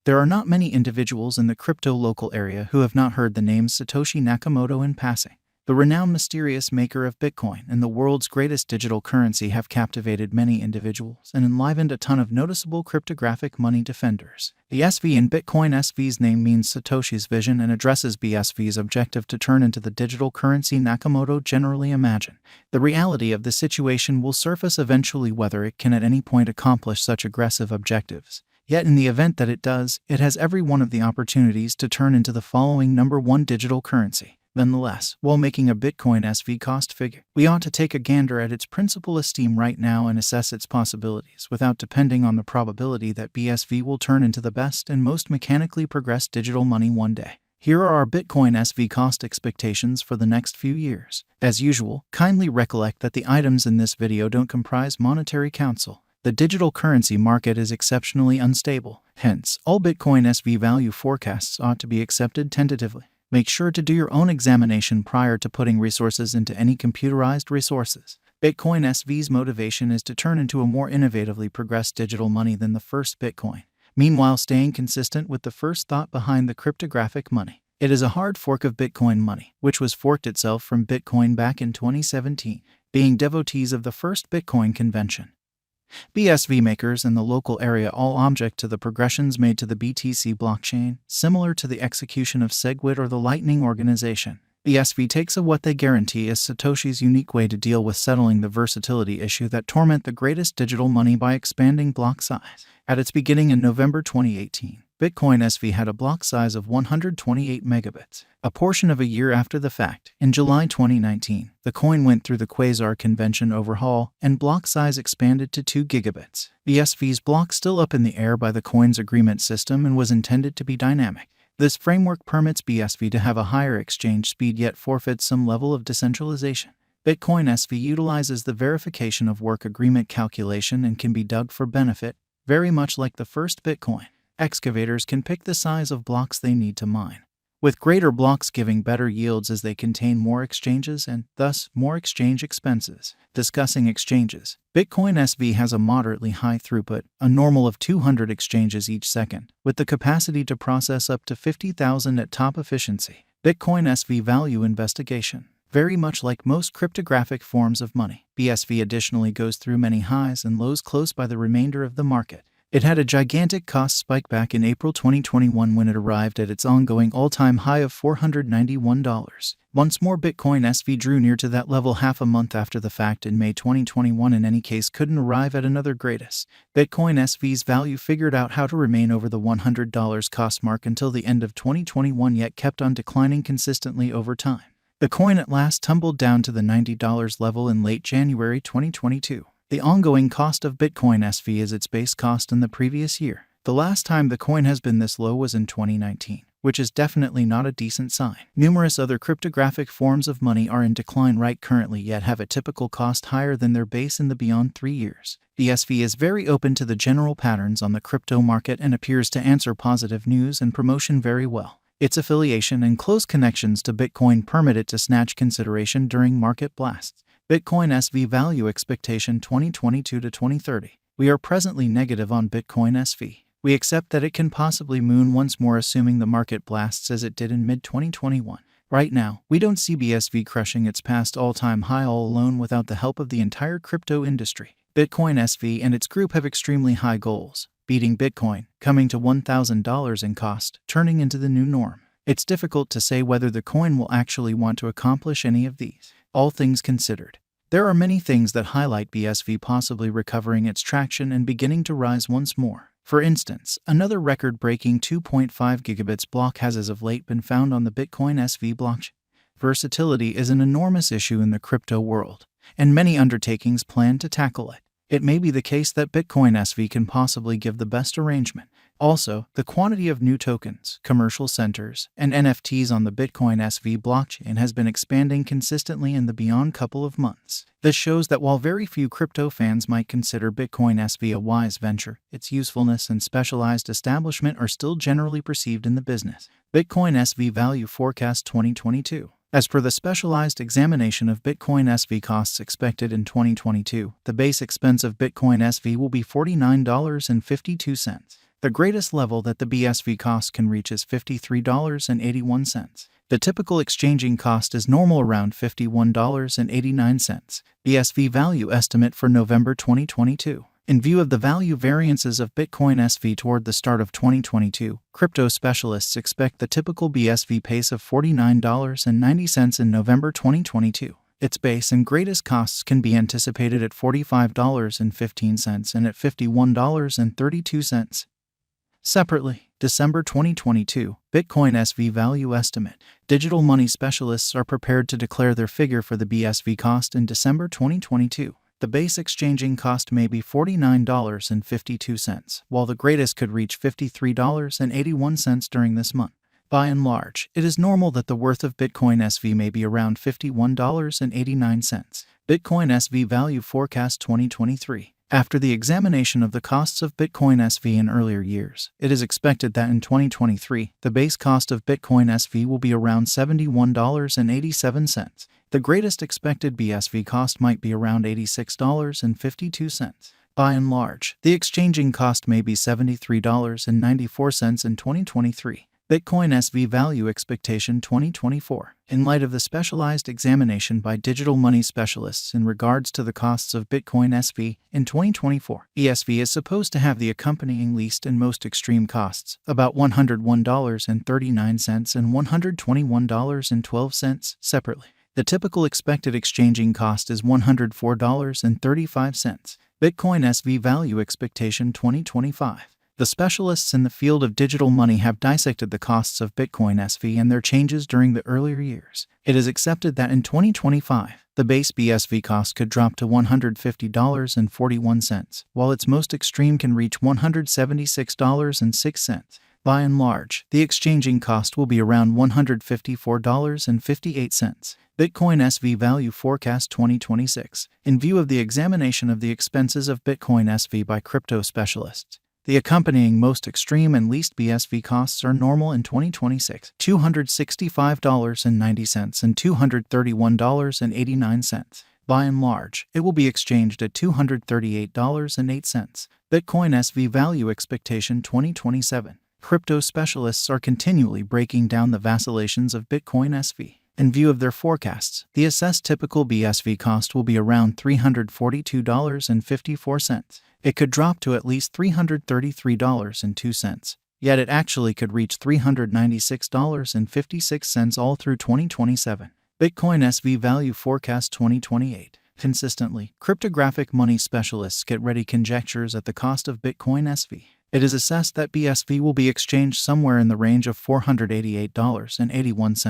There are not many individuals in the crypto local area who have not heard the names Satoshi Nakamoto in passing. The renowned mysterious maker of Bitcoin and the world's greatest digital currency have captivated many individuals and enlivened a ton of noticeable cryptographic money defenders. The SV in Bitcoin SV's name means Satoshi's vision and addresses BSV's objective to turn into the digital currency Nakamoto generally imagined. The reality of the situation will surface eventually whether it can at any point accomplish such aggressive objectives. Yet in the event that it does, it has every one of the opportunities to turn into the following number one digital currency. Nonetheless, while making a Bitcoin SV cost figure, we ought to take a gander at its principal esteem right now and assess its possibilities without depending on the probability that BSV will turn into the best and most mechanically progressed digital money one day. Here are our Bitcoin SV cost expectations for the next few years. As usual, kindly recollect that the items in this video don't comprise monetary counsel. The digital currency market is exceptionally unstable. Hence, all Bitcoin SV value forecasts ought to be accepted tentatively. Make sure to do your own examination prior to putting resources into any computerized resources. Bitcoin SV's motivation is to turn into a more innovatively progressed digital money than the first Bitcoin, meanwhile staying consistent with the first thought behind the cryptographic money. It is a hard fork of Bitcoin money, which was forked itself from Bitcoin back in 2017, being devotees of the first Bitcoin convention. BSV makers in the local area all object to the progressions made to the BTC blockchain, similar to the execution of SegWit or the Lightning organization. BSV takes what they guarantee is Satoshi's unique way to deal with settling the versatility issue that torment the greatest digital money by expanding block size. At its beginning in November 2018, Bitcoin SV had a block size of 128 megabits. A portion of a year after the fact, in July 2019, the coin went through the Quasar convention overhaul and block size expanded to 2 gigabits. BSV's block still up in the air by the coin's agreement system and was intended to be dynamic. This framework permits BSV to have a higher exchange speed yet forfeits some level of decentralization. Bitcoin SV utilizes the verification of work agreement calculation and can be dug for benefit, very much like the first Bitcoin. Excavators can pick the size of blocks they need to mine, with greater blocks giving better yields as they contain more exchanges and, thus, more exchange expenses. Discussing exchanges, Bitcoin SV has a moderately high throughput, a normal of 200 exchanges each second, with the capacity to process up to 50,000 at top efficiency. Bitcoin SV value investigation. Very much like most cryptographic forms of money, BSV additionally goes through many highs and lows close by the remainder of the market. It had a gigantic cost spike back in April 2021 when it arrived at its ongoing all-time high of $491. Once more, Bitcoin SV drew near to that level half a month after the fact in May 2021. In any case, couldn't arrive at another greatest. Bitcoin SV's value figured out how to remain over the $100 cost mark until the end of 2021, yet kept on declining consistently over time. The coin at last tumbled down to the $90 level in late January 2022. The ongoing cost of Bitcoin SV is its base cost in the previous year. The last time the coin has been this low was in 2019, which is definitely not a decent sign. Numerous other cryptographic forms of money are in decline right currently yet have a typical cost higher than their base in the beyond 3 years. BSV is very open to the general patterns on the crypto market and appears to answer positive news and promotion very well. Its affiliation and close connections to Bitcoin permit it to snatch consideration during market blasts. Bitcoin SV value expectation 2022 to 2030. We are presently negative on Bitcoin SV. We accept that it can possibly moon once more assuming the market blasts as it did in mid-2021. Right now, we don't see BSV crushing its past all-time high all alone without the help of the entire crypto industry. Bitcoin SV and its group have extremely high goals, beating Bitcoin, coming to $1,000 in cost, turning into the new norm. It's difficult to say whether the coin will actually want to accomplish any of these. All things considered, there are many things that highlight BSV possibly recovering its traction and beginning to rise once more. For instance, another record-breaking 2.5 gigabits block has as of late been found on the Bitcoin SV blockchain. Versatility is an enormous issue in the crypto world, and many undertakings plan to tackle it. It may be the case that Bitcoin SV can possibly give the best arrangement. Also, the quantity of new tokens, commercial centers, and NFTs on the Bitcoin SV blockchain has been expanding consistently in the beyond couple of months. This shows that while very few crypto fans might consider Bitcoin SV a wise venture, its usefulness and specialized establishment are still generally perceived in the business. Bitcoin SV value forecast 2022. As per the specialized examination of Bitcoin SV costs expected in 2022, the base expense of Bitcoin SV will be $49.52. The The greatest level that the BSV cost can reach is $53.81. The typical exchanging cost is normal around $51.89. BSV value estimate for November 2022. In view of the value variances of Bitcoin SV toward the start of 2022, crypto specialists expect the typical BSV pace of $49.90 in November 2022. Its base and greatest costs can be anticipated at $45.15 and at $51.32. Separately, December 2022, Bitcoin SV value estimate. Digital money specialists are prepared to declare their figure for the BSV cost in December 2022. The base exchanging cost may be $49.52, while the greatest could reach $53.81 during this month. By and large, it is normal that the worth of Bitcoin SV may be around $51.89. Bitcoin SV value forecast 2023. After the examination of the costs of Bitcoin SV in earlier years, it is expected that in 2023, the base cost of Bitcoin SV will be around $71.87. The greatest expected BSV cost might be around $86.52. By and large, the exchanging cost may be $73.94 in 2023. Bitcoin SV value expectation 2024. In light of the specialized examination by digital money specialists in regards to the costs of Bitcoin SV in 2024, ESV is supposed to have the accompanying least and most extreme costs, about $101.39 and $121.12 separately. The typical expected exchanging cost is $104.35. Bitcoin SV value expectation 2025. The specialists in the field of digital money have dissected the costs of Bitcoin SV and their changes during the earlier years. It is accepted that in 2025, the base BSV cost could drop to $150.41, while its most extreme can reach $176.06. By and large, the exchanging cost will be around $154.58. Bitcoin SV value forecast 2026. In view of the examination of the expenses of Bitcoin SV by crypto specialists, the accompanying most extreme and least BSV costs are normal in 2026, $265.90 and $231.89. By and large, it will be exchanged at $238.08. Bitcoin SV value expectation 2027. Crypto specialists are continually breaking down the vacillations of Bitcoin SV. In view of their forecasts, the assessed typical BSV cost will be around $342.54. It could drop to at least $333.02, yet it actually could reach $396.56 all through 2027. Bitcoin SV value forecast 2028. Consistently, cryptographic money specialists get ready conjectures at the cost of Bitcoin SV. It is assessed that BSV will be exchanged somewhere in the range of $488.81